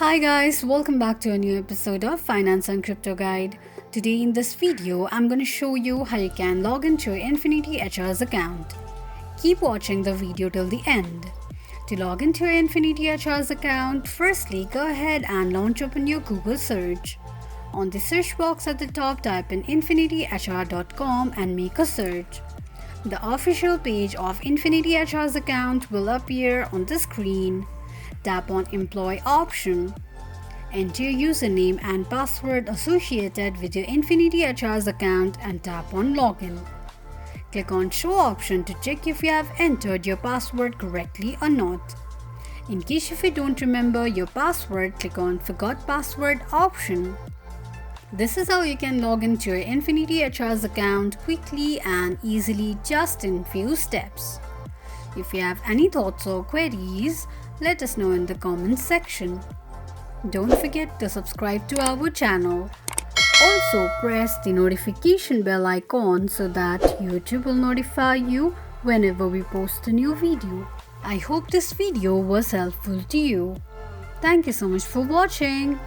Hi guys, welcome back to a new episode of Finance and Crypto Guide. Today in this video, I'm going to show you how you can log into your Infiniti HR's account. Keep watching the video till the end. To log into your Infiniti HR's account, firstly go ahead and launch open your Google search. On the search box at the top, type in infinityhr.com and make a search. The official page of Infiniti HR's account will appear on the screen. Tap on Employee option. Enter your username and password associated with your Infiniti HR's account and tap on Login. Click on Show option to check if you have entered your password correctly or not. In case if you don't remember your password, click on Forgot Password option. This is how you can log into your Infiniti HR's account quickly and easily just in few steps. If you have any thoughts or queries, let us know in the comments section. Don't forget to subscribe to our channel. Also press the notification bell icon so that YouTube will notify you whenever we post a new video. I hope this video was helpful to you. Thank you so much for watching.